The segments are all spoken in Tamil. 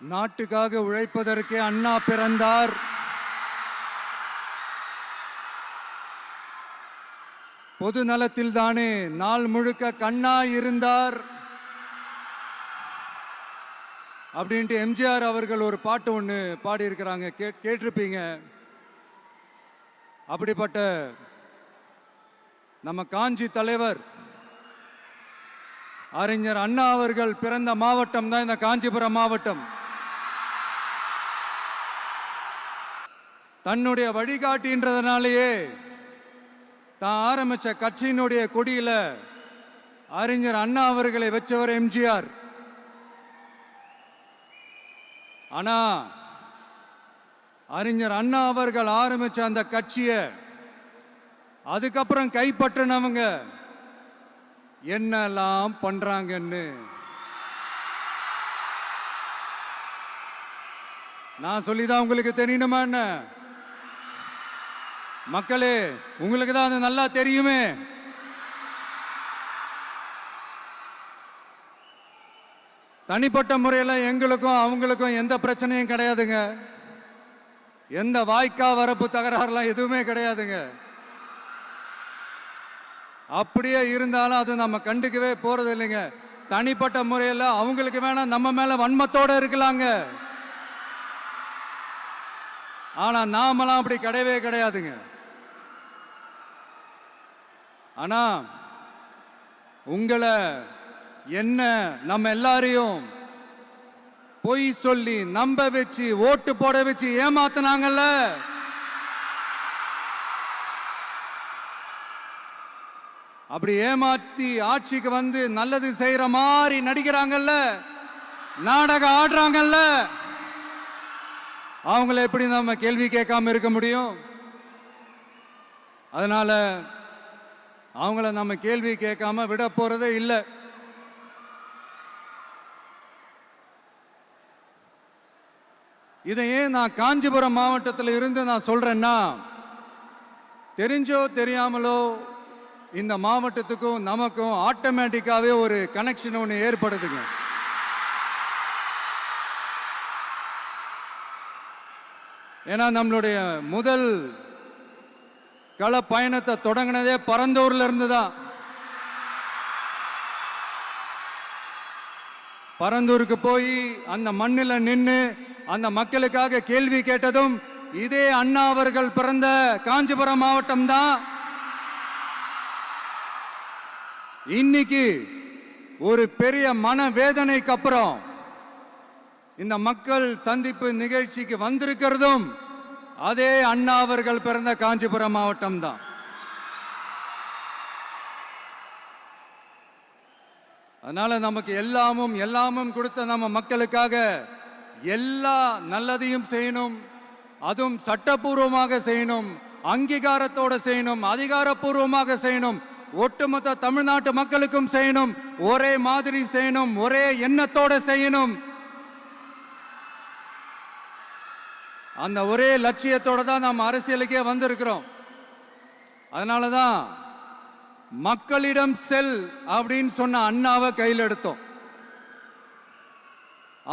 நாட்டுக்காக உழைப்பதற்கு அண்ணா பிறந்தார். பொது நலத்தில் தானே நாள் முழுக்க கண்ணா இருந்தார் அப்படின்ட்டு எம்ஜிஆர் அவர்கள் ஒரு பாட்டு ஒன்று பாடியிருக்கிறாங்க, கேட்டிருப்பீங்க. அப்படிப்பட்ட நம்ம காஞ்சி தலைவர் அறிஞர் அண்ணா அவர்கள் பிறந்த மாவட்டம் தான் இந்த காஞ்சிபுரம் மாவட்டம். தன்னுடைய வழிகாட்டின்றதுனாலேயே தான் ஆரம்பிச்ச கட்சியினுடைய கொடியில அறிஞர் அண்ணா அவர்களை வச்சவர் எம்ஜிஆர். ஆனா அறிஞர் அண்ணா அவர்கள் ஆரம்பிச்ச அந்த கட்சியை அதுக்கப்புறம் கைப்பற்றினவங்க என்னெல்லாம் பண்றாங்கன்னு நான் சொல்லிதான் உங்களுக்கு தெரியணுமா என்ன? மக்களே, உங்களுக்கு தான் அது நல்லா தெரியுமே. தனிப்பட்ட முறையில் எங்களுக்கும் அவங்களுக்கும் எந்த பிரச்சனையும் கிடையாதுங்க. எந்த வாய்க்கா வரப்பு தகராறுலாம் எதுவுமே கிடையாதுங்க. அப்படியே இருந்தாலும் அது நம்ம கண்டுக்கவே போறது இல்லைங்க. தனிப்பட்ட முறையில் அவங்களுக்கு வேணா நம்ம மேல வன்மத்தோட இருக்கலாங்க. ஆனா நாமெல்லாம் அப்படி கிடையவே கிடையாதுங்க. ஆனா உங்களை என்ன நம்ம எல்லாரையும் பொய் சொல்லி நம்ப வச்சு ஓட்டு போட வச்சு ஏமாத்தினாங்கல்ல, அப்படி ஏமாத்தி ஆட்சிக்கு வந்து நல்லது செய்யற மாதிரி நடிக்கிறாங்கல்ல, நாடகம் ஆடுறாங்கல்ல, அவங்கள எப்படி நம்ம கேள்வி கேட்காம இருக்க முடியும்? அதனால அவங்கள நம்ம கேள்வி கேட்காம விட போறதே இல்லை. இதையே நான் காஞ்சிபுரம் மாவட்டத்தில் இருந்து நான் சொல்றேன்னா, தெரிஞ்சோ தெரியாமலோ இந்த மாவட்டத்துக்கும் நமக்கும் ஆட்டோமேட்டிக்காவே ஒரு கனெக்ஷன் ஒன்று ஏற்படுதுங்க. ஏன்னா நம்மளுடைய முதல் கள பயணத்தை தொடங்கினதே பரந்தூர்ல இருந்து தான். பரந்தூருக்கு போய் அந்த மண்ணில் நின்று அந்த மக்களுக்காக கேள்வி கேட்டதும் இதே அண்ணா அவர்கள் பிறந்த காஞ்சிபுரம் மாவட்டம் தான். இன்னைக்கு ஒரு பெரிய மனவேதனைக்கு அப்புறம் இந்த மக்கள் சந்திப்பு நிகழ்ச்சிக்கு வந்திருக்கிறதும் அதே அண்ணா அவர்கள் பிறந்த காஞ்சிபுரம் மாவட்டம் தான். அதனால நமக்கு எல்லாமும் கொடுத்த நம்ம மக்களுக்காக எல்லா நல்லதையும் செய்யணும், அதுவும் சட்டப்பூர்வமாக செய்யணும், அங்கீகாரத்தோட செய்யணும், அதிகாரப்பூர்வமாக செய்யணும், ஒட்டுமொத்த தமிழ்நாட்டு மக்களுக்கும் செய்யணும், ஒரே மாதிரி செய்யணும், ஒரே எண்ணத்தோட செய்யணும். அந்த ஒரே லட்சியத்தோட தான் நாம் அரசியலுக்கே வந்திருக்கிறோம். அதனாலதான் மக்களிடம் செல் அப்படின்னு சொன்ன அண்ணாவை கையில் எடுத்தோம்.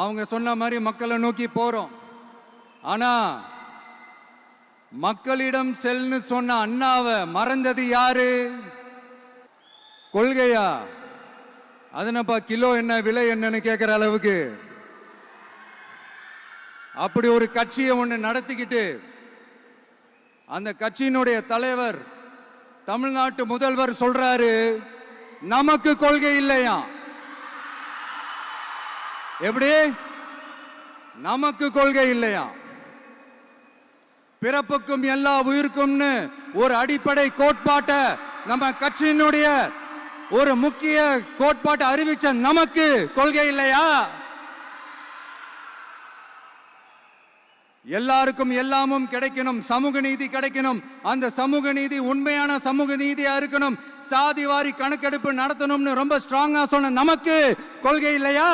அவங்க சொன்ன மாதிரி மக்களை நோக்கி போறோம். ஆனா மக்களிடம் செல்னு சொன்ன அண்ணாவை மறந்தது யாரு? கொள்கையா? அதனப்பா கிலோ என்ன விலை என்னன்னு கேட்கிற அளவுக்கு அப்படி ஒரு கட்சியை ஒன்று நடத்திக்கிட்டு அந்த கட்சியினுடைய தலைவர் தமிழ்நாட்டு முதல்வர் சொல்றாரு, நமக்கு கொள்கை இல்லையா? எப்படி? நமக்கு கொள்கை இல்லையா? பிறப்புக்கும் எல்லா உயிருக்கும்னு ஒரு அடிப்படை கோட்பாட்டை நம்ம கட்சியினுடைய ஒரு முக்கிய கோட்பாட்டை அறிவிச்ச நமக்கு கொள்கை இல்லையா? எல்லாருக்கும் எல்லாமும் கிடைக்கணும், சமூக நீதி கிடைக்கணும், அந்த சமூக நீதி உண்மையான சமூக நீதியா இருக்கணும், சாதி வாரி கணக்கெடுப்பு நடத்தணும்னு ரொம்ப ஸ்ட்ராங்கா சொன்ன நமக்கு கொள்கை இல்லையா?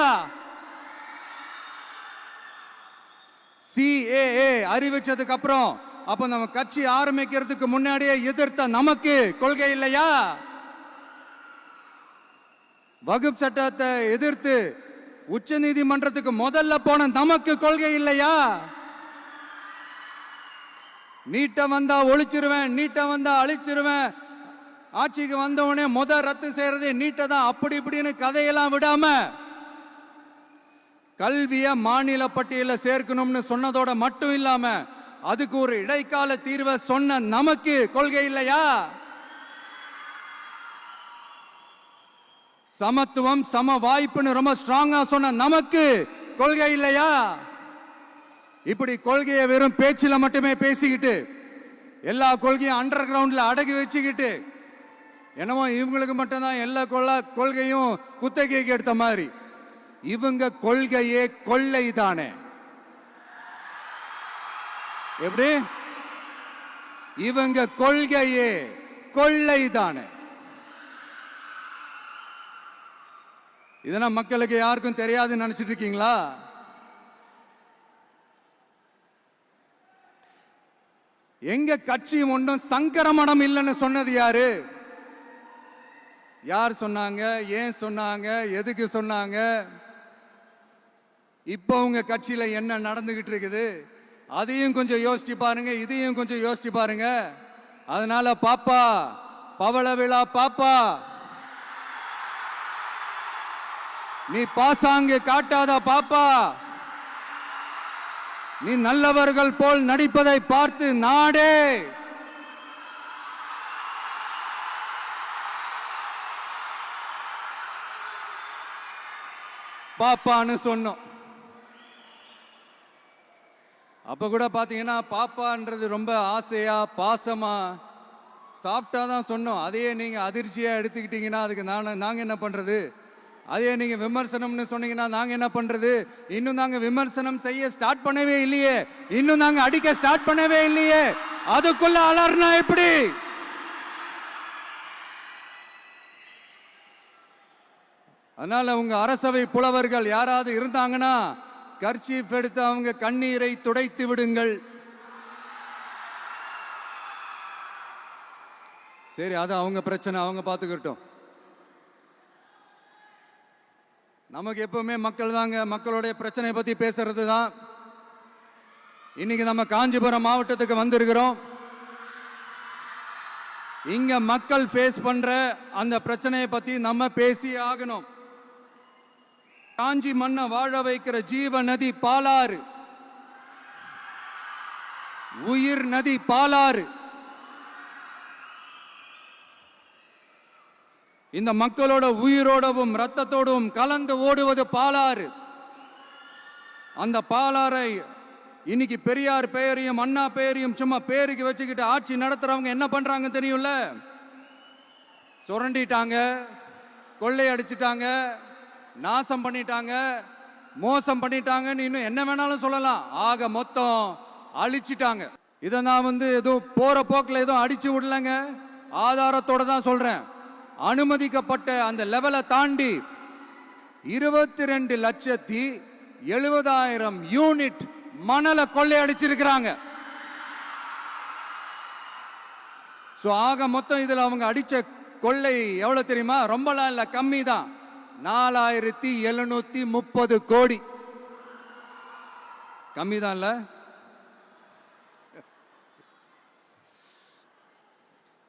CAA அறிவிச்சதுக்கு அப்புறம் அப்ப நம்ம கட்சி ஆரம்பிக்கிறதுக்கு முன்னாடியே எதிர்த்த நமக்கு கொள்கை இல்லையா? வகுப்பு சட்டத்தை எதிர்த்து உச்ச நீதிமன்றத்துக்கு முதல்ல போன நமக்கு கொள்கை இல்லையா? நீட்ட வந்தா ஒழிச்சிருவேன், நீட்ட வந்தா அழிச்சிருவேன், ஆட்சிக்கு வந்தவனே ரத்து செய்யறது நீட்ட தான், அப்படி இப்படின்னு கதையெல்லாம் விடாம கல்விய மாநில பட்டியலில் சேர்க்கணும்னு சொன்னதோட மட்டும் இல்லாம அதுக்கு ஒரு இடைக்கால தீர்வை சொன்ன நமக்கு கொள்கை இல்லையா? சமத்துவம் சம வாய்ப்புன்னு ரொம்ப ஸ்ட்ராங்கா சொன்ன நமக்கு கொள்கை இல்லையா? இப்படி கொள்கையை வெறும் பேச்சில மட்டுமே பேசிக்கிட்டு எல்லா கொள்கையும் அண்டர் கிரவுண்ட்ல அடக்கி வச்சுக்கிட்டு என்னமோ இவங்களுக்கு மட்டும்தான் எல்லா கொள்கையும் குத்தகைக்கு எடுத்த மாதிரி. இவங்க கொள்கையே கொள்ளை தானே. எப்படி? இவங்க கொள்கையே கொள்ளை தானே. இதெல்லாம் மக்களுக்கு யாருக்கும் தெரியாதுன்னு நினைச்சிட்டு இருக்கீங்களா? எங்க கட்சி ஒன்றும் சங்கரமணம் இல்லைன்னு சொன்னது யாரு? யார் சொன்னாங்க? ஏன் சொன்னாங்க? எதுக்கு சொன்னாங்க? இப்போ உங்க கட்சியில என்ன நடந்துகிட்டு இருக்குது அதையும் கொஞ்சம் யோசிச்சு பாருங்க, இதையும் கொஞ்சம் யோசிச்சு பாருங்க. அதனால பாப்பா, பவள விழா பாப்பா, நீ பாசாங்கு காட்டாத பாப்பா. நீ நல்லவர்கள் போல் நடிப்பதை பார்த்து நாடே பாப்பான்னு சொன்னோம். அப்ப கூட பாத்தீங்கன்னா பாப்பான்றது ரொம்ப ஆசையா பாசமா சாஃப்டா தான் சொன்னோம். அதையே நீங்க அதிர்ச்சியா எடுத்துக்கிட்டீங்கன்னா அதுக்கு நாங்க என்ன பண்றது? அதே நீங்க விமர்சனம்னு சொன்னீங்கன்னா நாங்க என்ன பண்றது? இன்னும் நாங்க விமர்சனம் செய்ய ஸ்டார்ட் பண்ணவே இல்லையே, இன்னும் நாங்க அடிக்க ஸ்டார்ட் பண்ணவே இல்லையே, அதுக்குள்ள அலர்னா எப்படி? அதனால உங்க அரசவை புலவர்கள் யாராவது இருந்தாங்கன்னா கர்ச்சீஃப் எடுத்து அவங்க கண்ணீரை துடைத்து விடுங்கள். சரி, அது அவங்க பிரச்சனை, அவங்க பார்த்துக்கிட்டோம். நமக்கு எப்பவுமே மக்கள் தாங்க. மக்களுடைய பிரச்சனை பத்தி பேசுறது தான். இன்னைக்கு நம்ம காஞ்சிபுரம் மாவட்டத்துக்கு வந்திருக்கிறோம். இங்க மக்கள் ஃபேஸ் பண்ற அந்த பிரச்சனையை பத்தி நம்ம பேசி ஆகணும். காஞ்சி மண்ணை வாழ வைக்கிற ஜீவ நதி பாலாறு, உயிர் நதி பாலாறு. இந்த மக்களோட உயிரோடவும் ரத்தத்தோடும் கலந்து ஓடுவது பாலாறு. அந்த பாலாறை இன்னைக்கு பெரியார் பெயரையும் அண்ணா பெயரையும் சும்மா பேருக்கு வச்சுக்கிட்டு ஆட்சி நடத்துறவங்க என்ன பண்றாங்க தெரியும்ல? சுரண்டிட்டாங்க, கொள்ளையடிச்சிட்டாங்க, நாசம் பண்ணிட்டாங்க, மோசம் பண்ணிட்டாங்கன்னு இன்னும் என்ன வேணாலும் சொல்லலாம். ஆக மொத்தம் அழிச்சிட்டாங்க. இதை நான் ஏதோ போற போக்கில் ஏதோ அடிச்சு விடலங்க, ஆதாரத்தோட தான் சொல்றேன். அனுமதிக்கப்பட்ட அந்த லெவலை தாண்டி 22,70,000 யூனிட் மணலை கொள்ளையடிச்சிருக்கிறாங்க. ஆக மொத்தம் இதுல அவங்க அடிச்ச கொள்ளை எவ்வளவு தெரியுமா? ரொம்பலாம் இல்ல, கம்மி தான். 4,730 கோடி. கம்மி தான் இல்ல?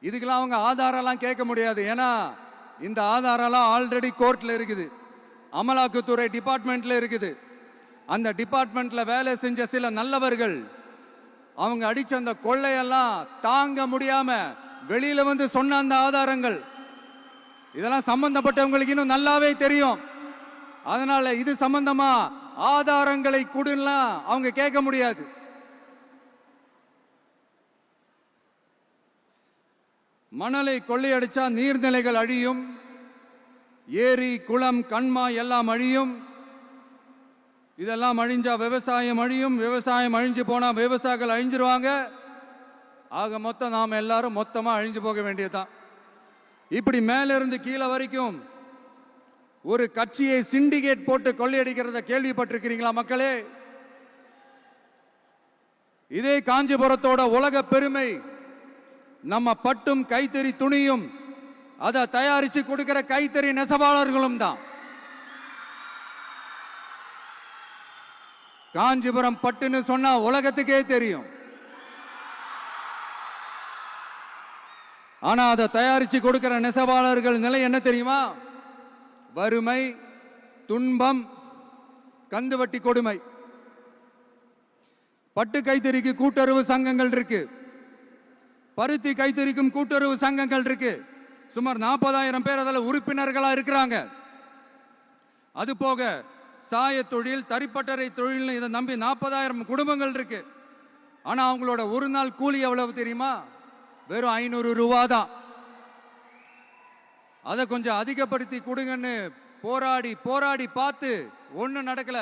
இதுக்கெல்லாம் அவங்க ஆதாரம்லாம் கேட்க முடியாது. ஏன்னா இந்த ஆதாரம்லாம் ஆல்ரெடி கோர்ட்ல இருக்குது, அமலாக்கத்துறை டிபார்ட்மெண்ட்ல இருக்குது. அந்த டிபார்ட்மெண்ட்ல வேலை செஞ்ச சில நல்லவர்கள் அவங்க அடிச்ச அந்த கொள்ளையெல்லாம் தாங்க முடியாம வெளியில சொன்ன அந்த ஆதாரங்கள் இதெல்லாம் சம்பந்தப்பட்டவங்களுக்கு இன்னும் நல்லாவே தெரியும். அதனால இது சம்பந்தமா ஆதாரங்களை கொடுலாம் அவங்க கேட்க முடியாது. மணலை கொள்ளையடிச்சா நீர்நிலைகள் அழியும், ஏரி குளம் கண்மா எல்லாம் அழியும். இதெல்லாம் அழிஞ்சா விவசாயம் அழியும், விவசாயம் அழிஞ்சு போனா விவசாயிகள் அழிஞ்சிருவாங்க. ஆக மொத்தம் நாம எல்லாரும் மொத்தமா அழிஞ்சு போக வேண்டியதுதான். இப்படி மேல இருந்து கீழே வரைக்கும் ஒரு கட்சியை சிண்டிகேட் போட்டு கொள்ளையடிக்கிறத கேள்விப்பட்டிருக்கிறீங்களா மக்களே? இதே காஞ்சிபுரத்தோட உலக பெருமை நம்ம பட்டும் கைத்தறி துணியும் அதை தயாரிச்சு கொடுக்கிற கைத்தறி நெசவாளர்களும் தான். காஞ்சிபுரம் பட்டுன்னு சொன்னா உலகத்துக்கே தெரியும். ஆனா அதை தயாரிச்சு கொடுக்கிற நெசவாளர்கள் நிலை என்ன தெரியுமா? வறுமை, துன்பம், கந்துவட்டி கொடுமை. பட்டு கைத்தறிக்கு கூட்டுறவு சங்கங்கள் இருக்கு, பருத்தி கைத்தறிக்கும் கூட்டுறவு சங்கங்கள் இருக்கு. சுமார் 40,000 பேர் அதில் உறுப்பினர்களா இருக்கிறாங்க. அது போக சாய தொழில், தறிப்பட்டறை தொழில் இதை நம்பி 40,000 குடும்பங்கள் இருக்கு. ஆனா அவங்களோட ஒரு நாள் கூலி எவ்வளவு தெரியுமா? வெறும் 500 ரூபா தான். அதை கொஞ்சம் அதிகப்படுத்தி கொடுங்கன்னு போராடி போராடி பார்த்து ஒன்றும் நடக்கல.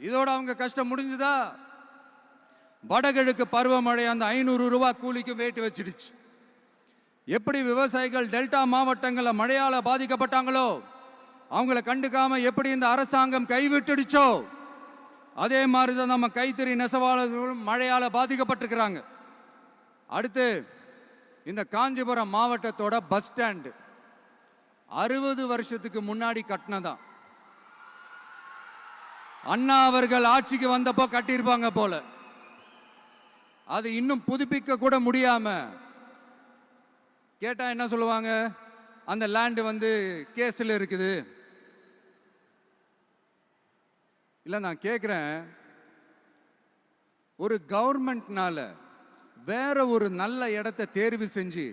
இதோட அவங்க கஷ்டம் முடிஞ்சுதா? வடகிழக்கு பருவமழை அந்த 500 ரூபா கூலிக்கு வேட்டு வச்சிடுச்சு. எப்படி விவசாயிகள் டெல்டா மாவட்டங்களில் மழையால பாதிக்கப்பட்டாங்களோ, அவங்கள கண்டுக்காம எப்படி இந்த அரசாங்கம் கைவிட்டுடுச்சோ, அதே மாதிரிதான் நம்ம கைத்தறி நெசவாளர்களும் மழையால பாதிக்கப்பட்டிருக்கிறாங்க. அடுத்து இந்த காஞ்சிபுரம் மாவட்டத்தோட பஸ் ஸ்டாண்டு 60 வருஷத்துக்கு முன்னாடி கட்டினதான். அண்ணா அவர்கள் ஆட்சிக்கு வந்தப்போ கட்டியிருப்பாங்க போல. அது இன்னும் புதுப்பிக்க கூட முடியாம கேட்டா என்ன சொல்லுவாங்க? அந்த லேண்ட் வந்து கேஸ்ல இருக்குது. இல்ல நான் கேட்கிறேன், ஒரு கவர்மெண்ட்னால வேற ஒரு நல்ல இடத்தை தேர்வு செஞ்சு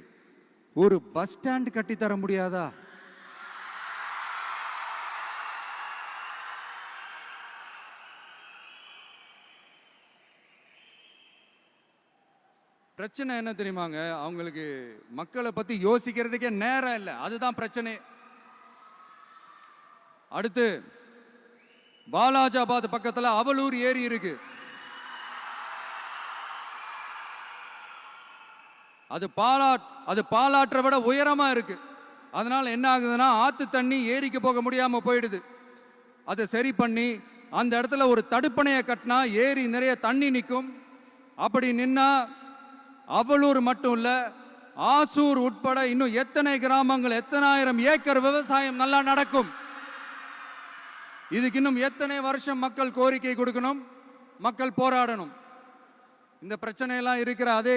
ஒரு பஸ் ஸ்டாண்ட் கட்டி தர முடியாதா? பிரச்சனை என்ன தெரியுமாங்க? அவங்களுக்கு மக்களை பத்தி யோசிக்கிறதுக்கே நேரம் இல்லை. அதுதான் பிரச்சனை. அடுத்து பாலாஜாபாத் பக்கத்துல அவலூர் ஏரி இருக்கு. அது பாலாற்றை விட உயரமா இருக்கு. அதனால என்ன ஆகுதுன்னா, ஆத்து தண்ணி ஏரிக்கு போக முடியாம போயிடுது. அதை சரி பண்ணி அந்த இடத்துல ஒரு தடுப்பணையை கட்டினா ஏரி நிறைய தண்ணி நிற்கும். அப்படி நின்னா அவலூர் மட்டும் இல்ல, ஆசூர் உட்பட இன்னும் எத்தனை கிராமங்கள், எத்தனை ஆயிரம் ஏக்கர் விவசாயம் நல்லா நடக்கும். இதுக்கு இன்னும் எத்தனை வருஷம் மக்கள் கோரிக்கை கொடுக்கணும், மக்கள் போராடணும். இந்த பிரச்சனையெல்லாம் இருக்கிற அதே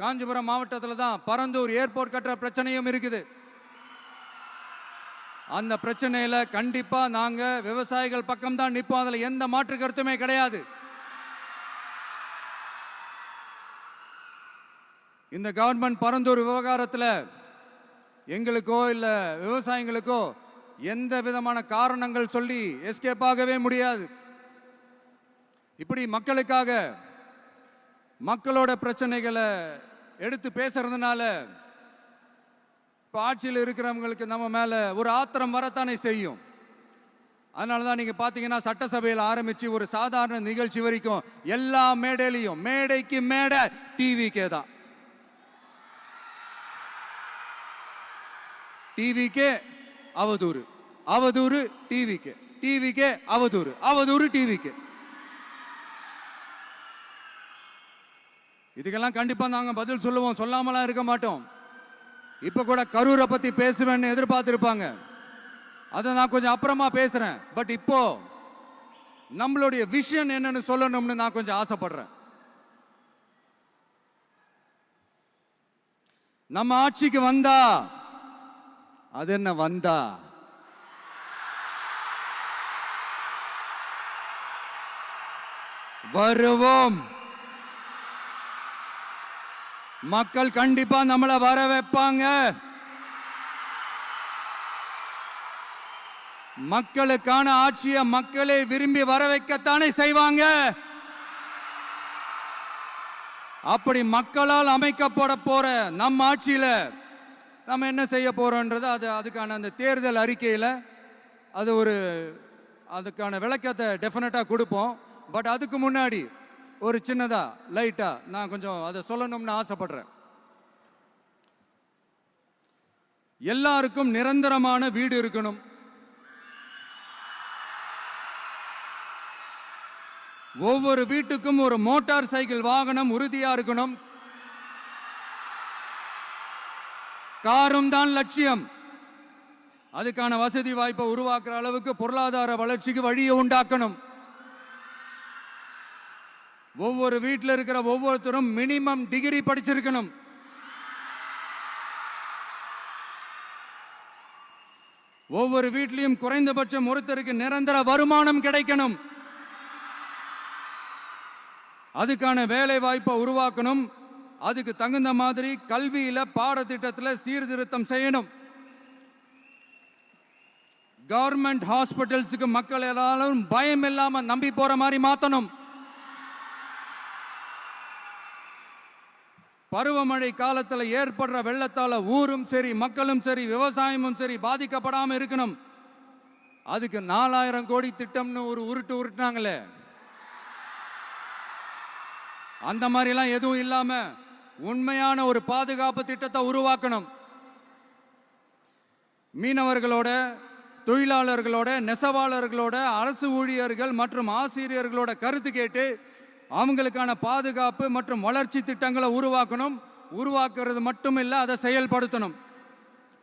காஞ்சிபுரம் மாவட்டத்தில் தான் பரந்தூர் ஏர்போர்ட் கட்டுற பிரச்சனையும் இருக்குது. அந்த பிரச்சனையில கண்டிப்பா நாங்க விவசாயிகள் பக்கம் தான் நிற்போம். அதுல எந்த மாற்று கருத்துமே கிடையாது. இந்த கவர்மெண்ட் பரந்தூர் விவகாரத்தில் எங்களுக்கோ இல்ல விவசாயிகளுக்கோ எந்த விதமான காரணங்கள் சொல்லி எஸ்கேப் ஆகவே முடியாது. இப்படி மக்களுக்காக மக்களோட பிரச்சனைகளை எடுத்து பேசுறதுனால இப்போ ஆட்சியில் இருக்கிறவங்களுக்கு நம்ம மேல ஒரு ஆத்திரம் வரத்தானே செய்யும். அதனாலதான் நீங்க பாத்தீங்கன்னா சட்டசபையில் ஆரம்பிச்சு ஒரு சாதாரண நிகழ்ச்சி வரைக்கும் எல்லா மேடையிலையும் மேடைக்கு மேடை டிவிக்கே தான். டிவிக்கே அவதூறு, அவதூறு டிவிக்கே, டிவிக்கே அவதூறு, அவதூறு டிவிக்கே. இதுக்கெல்லாம் கண்டிப்பா நாங்க பதில் சொல்லுவோம், சொல்லாமலாம் இருக்க மாட்டோம். இப்ப கூட கரூரை பத்தி பேசுவேன்னு எதிர்பார்த்திருப்பாங்க. அதை நான் கொஞ்சம் அப்புறமா பேசுறேன். பட் இப்போ நம்மளுடைய விஷன் என்னன்னு சொல்லணும்னு நான் கொஞ்சம் ஆசைப்படுறேன். நம்ம ஆட்சிக்கு வந்தா அது என்ன வந்தா வருவோம். மக்கள் கண்டிப்பா நம்மளை வர வைப்பாங்க. மக்களுக்கான ஆட்சியை மக்களே விரும்பி வர வைக்கத்தானே செய்வாங்க. அப்படி மக்களால் அமைக்கப்பட போற நம்ம ஆட்சியில நம்ம என்ன செய்ய போறோம்ன்றது அதுக்கான அந்த தேர்தல் அறிக்கையில் அதுக்கான விளக்கத்தை டெஃபினட்டா கொடுப்போம். பட் அதுக்கு முன்னாடி ஒரு சின்னதா லைட்டா நான் கொஞ்சம் அதை சொல்லணும்னு ஆசைப்படுறேன். எல்லாருக்கும் நிரந்தரமான வீடு இருக்கணும். ஒவ்வொரு வீட்டுக்கும் ஒரு மோட்டார் சைக்கிள் வாகனம் உறுதியா இருக்கணும். காரும் தான் லட்சியம். அதுக்கான வசதி வாய்ப்பை உருவாக்குற அளவுக்கு பொருளாதார வளர்ச்சிக்கு வழியை உண்டாக்கணும். ஒவ்வொரு வீட்டில் இருக்கிற ஒவ்வொருத்தரும் மினிமம் டிகிரி படிச்சிருக்கணும். ஒவ்வொரு வீட்லயும் குறைந்தபட்சம் ஒருத்தருக்கு நிரந்தர வருமானம் கிடைக்கணும். அதுக்கான வேலை வாய்ப்பை உருவாக்கணும். அதுக்கு தகுந்த மாதிரி கல்வியில பாடத்திட்டத்தில் சீர்திருத்தம் செய்யணும். கவர்மெண்ட் ஹாஸ்பிட்டல்ஸுக்கு மக்கள் எல்லாரும் பயம் இல்லாம நம்பி போற மாதிரி மாத்தணும். பருவமழை காலத்தில் ஏற்படுற வெள்ளத்தால ஊரும் சரி மக்களும் சரி விவசாயமும் சரி பாதிக்கப்படாம இருக்கணும். அதுக்கு 4000 கோடி திட்டம்னு ஒரு உருட்டுனாங்களே, அந்த மாதிரிலாம் எதுவும் இல்லாம உண்மையான ஒரு பாதுகாப்பு திட்டத்தை உருவாக்கணும். மீனவர்களோட, தொழிலாளர்களோட, நெசவாளர்களோட, அரசு ஊழியர்கள் மற்றும் ஆசிரியர்களோட கருத்து கேட்டு அவங்களுக்கான பாதுகாப்பு மற்றும் வளர்ச்சி திட்டங்களை உருவாக்கணும். உருவாக்குறது மட்டும் இல்லை, அதை செயல்படுத்தணும்.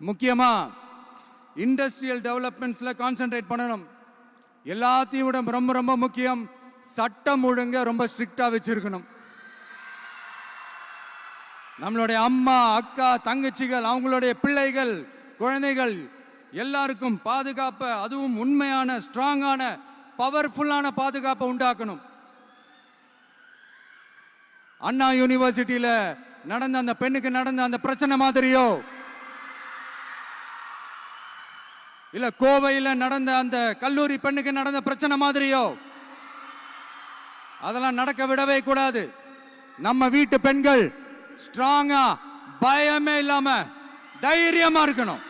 முக்கியமா இண்டஸ்ட்ரியல் டெவலப்மெண்ட்ஸ்ல கான்சென்ட்ரேட் பண்ணணும். எல்லாத்தையும் விட ரொம்ப ரொம்ப முக்கியம், சட்டம் ஒழுங்க ரொம்ப ஸ்ட்ரிக்டா வச்சிருக்கணும். நம்மளுடைய அம்மா, அக்கா, தங்கச்சிகள், அவங்களுடைய பிள்ளைகள், குழந்தைகள் எல்லாருக்கும் பாதுகாப்பை, அதுவும் உண்மையான ஸ்ட்ராங்கான பவர்ஃபுல்லான பாதுகாப்பை உண்டாக்கணும். அண்ணா யூனிவர்சிட்டியில நடந்த அந்த பெண்ணுக்கு நடந்த அந்த பிரச்சனை மாதிரியோ, இல்ல கோவையில் நடந்த அந்த கல்லூரி பெண்ணுக்கு நடந்த பிரச்சனை மாதிரியோ அதெல்லாம் நடக்க விடவே கூடாது. நம்ம வீட்டு பெண்கள் ஸ்ட்ராங்கா, பயமே இல்லாம தைரியமா இருக்கணும்.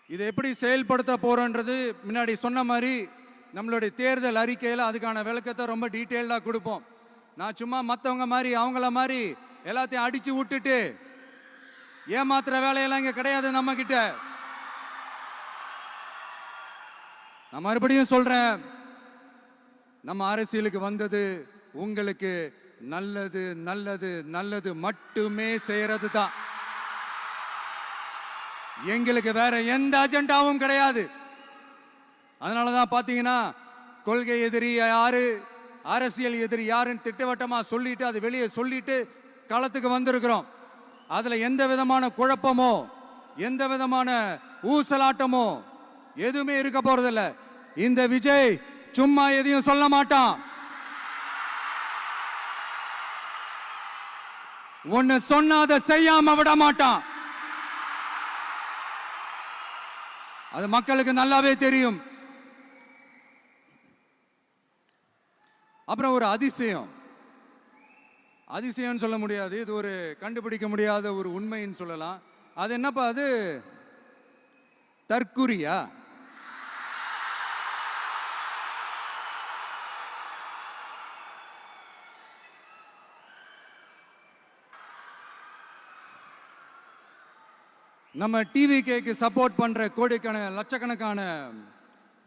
இதை எப்படி செயல்படுத்த போறோன்றது முன்னாடி சொன்ன மாதிரி நம்மளுடைய தேர்தல் அறிக்கையில் அதுக்கான விளக்கத்தை ரொம்ப டீட்டெயில்டாக கொடுப்போம். நான் சும்மா மற்றவங்க மாதிரி அவங்கள மாதிரி எல்லாத்தையும் அடிச்சு விட்டுட்டு ஏமாத்துற வேலையெல்லாம் இங்கே கிடையாது நம்ம கிட்ட. நான் மறுபடியும் சொல்றேன், நம்ம அரசியலுக்கு வந்தது உங்களுக்கு நல்லது நல்லது நல்லது மட்டுமே செய்யறது தான். எங்களுக்கு வேற எந்த அஜெண்டாவும் கிடையாது. அதனாலதான் பாத்தீங்கன்னா கொள்கை எதிரி யாரு, அரசியல் எதிரி யாருன்னு திட்டவட்டமா சொல்லிட்டு அது வெளியே சொல்லிட்டு களத்துக்கு வந்திருக்கிறோம். அதுல எந்த விதமான குழப்பமோ எந்த விதமான ஊசலாட்டமோ எதுவுமே இருக்க போறதில்ல. இந்த விஜய் சும்மா எதையும் சொல்ல மாட்டான். ஒன்னு சொன்னா அதை செய்யாம விட மாட்டான். அது மக்களுக்கு நல்லாவே தெரியும். அப்புறம் ஒரு அதிசயம் சொல்ல முடியாது, இது ஒரு கண்டுபிடிக்க முடியாத ஒரு உண்மைன்னு சொல்லலாம். அது என்னப்பா, அது தற்குறியா? நம்ம டிவிகேக்கு சப்போர்ட் பண்ற கோடிக்கணக்கான லட்சக்கணக்கான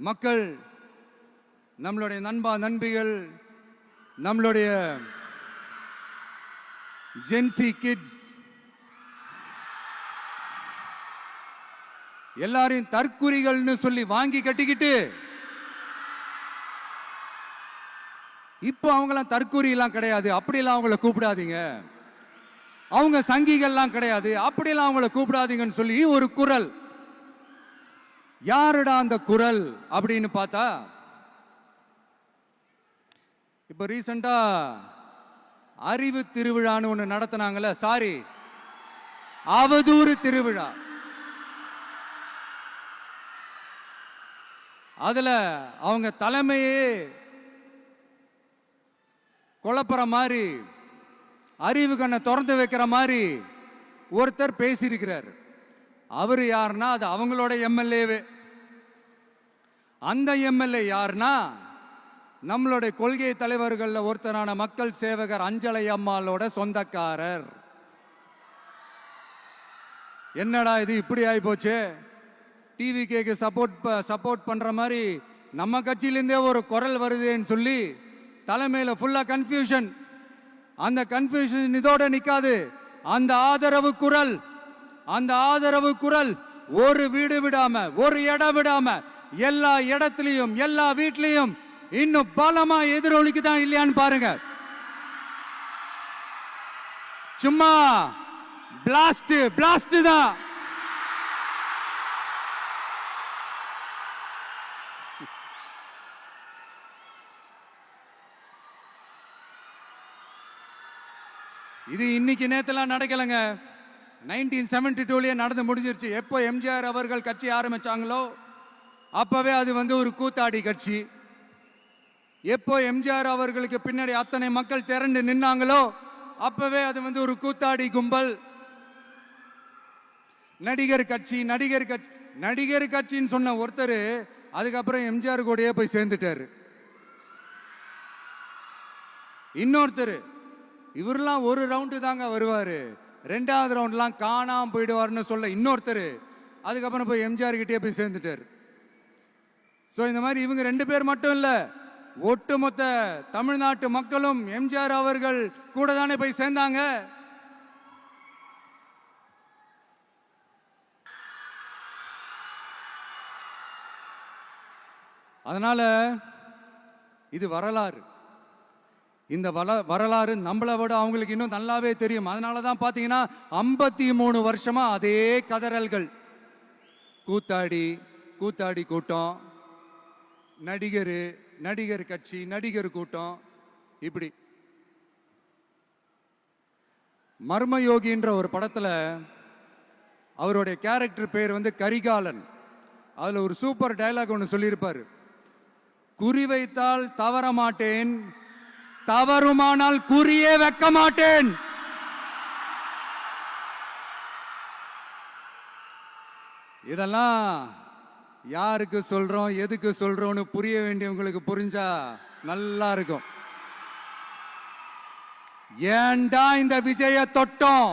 மக்கள், நம்மளுடைய நண்பிகள், நம்மளுடைய ஜென்சி கிட்ஸ் எல்லாரையும் தற்குறிகள்னு சொல்லி வாங்கி கட்டிக்கிட்டு இப்போ அவங்களாம் தற்குறி எல்லாம் கிடையாது, அப்படியெல்லாம் அவங்கள கூப்பிடாதீங்க. அவங்க சங்கிகள்லாம் கிடையாது, அப்படியெல்லாம் அவங்கள கூப்பிடாதீங்கன்னு சொல்லி ஒரு குரல். யாருடா அந்த குரல் அப்படின்னு பார்த்தா, இப்ப ரீசெண்டா அறிவு திருவிழான்னு ஒண்ணு நடத்தினாங்கல்ல, சாரி அவதூறு திருவிழா. அதுல அவங்க தலைமையே குழப்பற மாதிரி, அறிவு கண்ணை திறந்து வைக்கிற மாதிரி ஒருத்தர் பேசியிருக்கிறார். அவரு யாருன்னா அது அவங்களோட எம்எல்ஏவே. அந்த எம்எல்ஏ யாருன்னா நம்மளுடைய கொள்கை தலைவர்கள் ஒருத்தரான மக்கள் சேவகர் அஞ்சலை அம்மாளோட சொந்தக்காரர். என்னடா இது இப்படி ஆகி போச்சு, டிவிகேக்கு சப்போர்ட் பண்ற மாதிரி நம்ம கட்சியிலிருந்தே ஒரு குரல் வருதுன்னு சொல்லி தலைமையில ஃபுல்லா கன்ஃபியூஷன். அந்த கன்ஃபியூஷன் இதோட நிக்காது, அந்த ஆதரவு குரல் ஒரு வீடு விடாம, ஒரு இடம் விடாம எல்லா இடத்துலயும் எல்லா வீட்லயும் இன்னும் பலமா எதிரொலிக்குதான் இல்லையான்னு பாருங்க. சும்மா பிளாஸ்ட் பிளாஸ்ட் தான். இது இன்னைக்கு நேத்தெல்லாம் நடக்கலங்க. 1972லயே நடந்து முடிஞ்சிருச்சு. எப்போ எம்ஜிஆர் அவர்கள் கட்சி ஆரம்பிச்சாங்களோ அப்பவே அது ஒரு கூத்தாடி கட்சி. எப்போ எம்ஜிஆர் அவர்களுக்கு பின்னாடி அத்தனை மக்கள் திரண்டு நின்னாங்களோ அப்பவே அது ஒரு கூத்தாடி கும்பல். நடிகர் கட்சி நடிகர் கட்சி நடிகர் கட்சின்னு சொன்ன ஒருத்தர் அதுக்கப்புறம் எம்ஜிஆர் கூடயே போய் சேர்ந்துட்டாரு. இன்னொருத்தர் இவரெல்லாம் ஒரு ரவுண்டு தாங்க வருவாரு, ரெண்டாவது ரவுண்ட்லாம் காணாம போயிடுவார்னு சொல்ல இன்னொருத்தர் அதுக்கப்புறம் போய் எம்ஜிஆர் கிட்டே போய் சேர்ந்துட்டார். ஸோ இந்த மாதிரி இவங்க 2 பேர் மட்டும் இல்ல, ஒட்டுமொத்த தமிழ்நாட்டு மக்களும் எம்ஜிஆர் அவர்கள் கூட தானே போய் சேர்ந்தாங்க. அதனால இது வரலாறு. இந்த வரலாறு நம்மளை விட அவங்களுக்கு இன்னும் நல்லாவே தெரியும். அதனால தான் பார்த்தீங்கன்னா 53 வருஷமா அதே கதறல்கள். கூத்தாடி கூத்தாடி கூட்டம், நடிகர் கட்சி நடிகர் கூட்டம். இப்படி மர்மயோகின்ற ஒரு படத்துல அவருடைய கேரக்டர் பேர் கரிகாலன். அதுல ஒரு சூப்பர் டயலாக் ஒன்று சொல்லியிருப்பாரு. குறி வைத்தால் தவற மாட்டேன், தவறுமானால் குறியே வைக்க மாட்டேன். இதெல்லாம் யாருக்கு சொல்றோம் எதுக்கு சொல்றோம்னு புரிய வேண்டியவங்களுக்கு புரிஞ்சா நல்லா இருக்கும். ஏண்டா இந்த விஜய தொட்டோம்,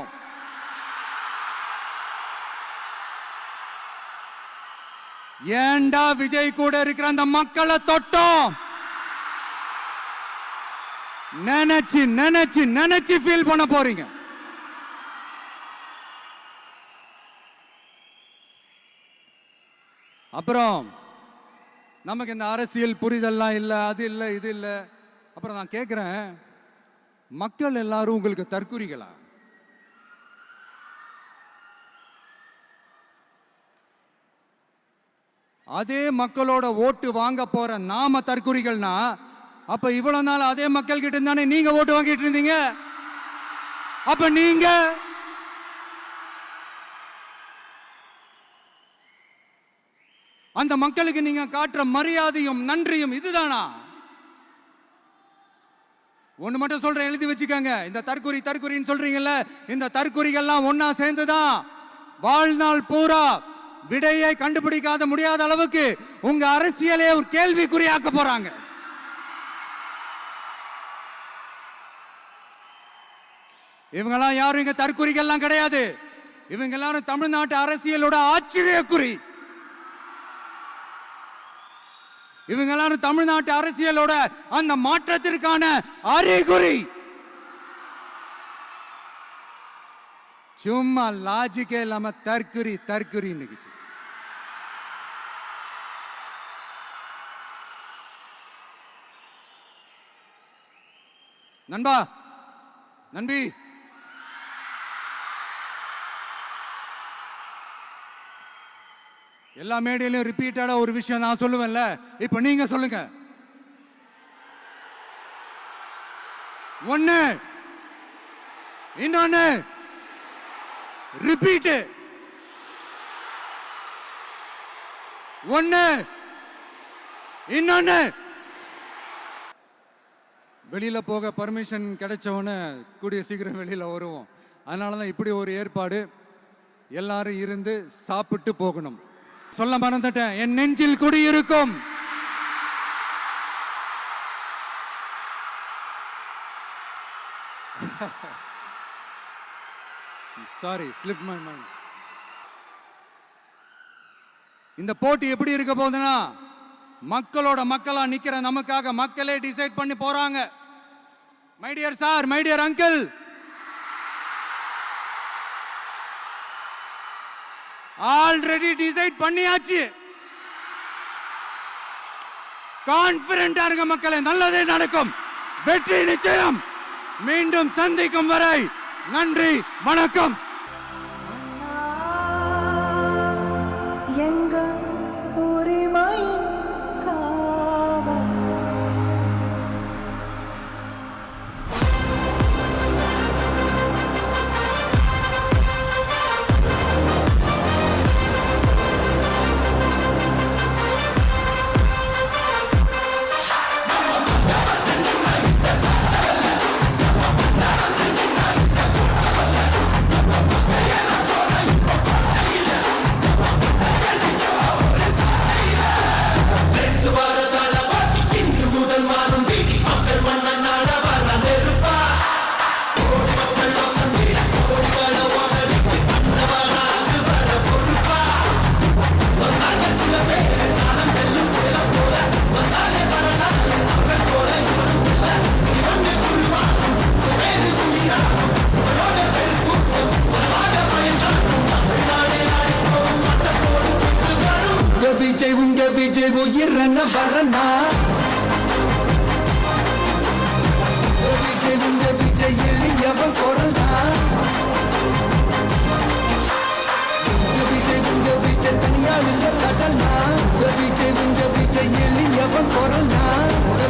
ஏண்டா விஜய் கூட இருக்கிற அந்த மக்களை தொட்டோம் நினைச்சு நினைச்சு நினைச்சு ஃபீல் பண்ண போறீங்க. அப்புறம் நமக்கு இந்த அரசியல் புரிதல்லாம் இல்லை, அது இல்லை இது இல்லை. அப்புறம் நான் கேட்கிறேன், மக்கள் எல்லாரும் உங்களுக்கு தற்குறிகளா? அதே மக்களோட ஓட்டு வாங்க போற நாம தற்குறிகள்னா அப்ப இவ்வளவு நாள் அதே மக்கள் கிட்ட இருந்தானே நீங்க ஓட்டு வாங்கிட்டு இருந்தீங்க. அப்ப நீங்க அந்த மக்களுக்கு நீங்க காட்டுற மரியாதையும் நன்றியும் இதுதானா? ஒண்ணு மட்டும் சொல்றேன், எழுதி வச்சுக்கோங்க. இந்த தற்குறின்னு சொல்றீங்கல்ல, இந்த தற்குறிகள்லாம் ஒன்னா சேர்ந்துதான் வாழ்நாள் பூரா விடையை கண்டுபிடிக்காத முடியாத அளவுக்கு உங்க அரசியலே ஒரு கேள்விக்குறியாக்க போறாங்க. இவங்கெல்லாம் யாரும் இங்க தற்குறிகள்லாம் கிடையாது. இவங்க எல்லாரும் தமிழ்நாட்டு அரசியலோட ஆச்சரியக்குறி. இவங்க எல்லாரும் தமிழ்நாட்டு அரசியலோட அந்த மாற்றத்திற்கான அறிகுறி. சும்மா லாஜிக்கே இல்லாம தற்குறி. நண்பா நண்பி, எல்லா மேடையிலும் ரிப்பீட்டடா ஒரு விஷயம் நான் சொல்லுவேன்ல, இப்ப நீங்க சொல்லுங்க. ஒண்ணு, இன்னொன்னு, ரிப்பீட். ஒண்ணு, இன்னொன்னு. வெளியில போக பர்மிஷன் கிடைச்சவொன்னு கூடிய சீக்கிரம் வெளியில வருவோம். அதனாலதான் இப்படி ஒரு ஏற்பாடு. எல்லாரும் இருந்து சாப்பிட்டு போகணும். சொல்ல மறந்துட்டேன், என் நெஞ்சில் குடியிருக்கும் சாரி ஸ்லிப் மை மைண்ட். இந்த போட்டி எப்படி இருக்க போகுதுன்னா, மக்களோட மக்களா நிக்கிற நமக்காக மக்களே டிசைட் பண்ணி போறாங்க. My dear sir, my dear uncle, already decide பண்ணியாச்சு. கான்பிடண்டா இருங்க மக்களே, நல்லதே நடக்கும், வெற்றி நிச்சயம். மீண்டும் சந்திக்கும் வரை நன்றி, வணக்கம். விஜய் உயிரன வரனா, விஜய் எளியவன் குரல்னா, விஜய் தனியால் இல்ல கடல்னா, விஜய் எளியவன் குரல்னா,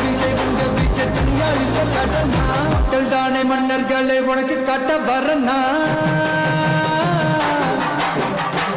விஜய் தனியால் இல்ல கடல்னா. மக்கள் தானே மன்னர்களே உனக்கு கட்ட வரனா.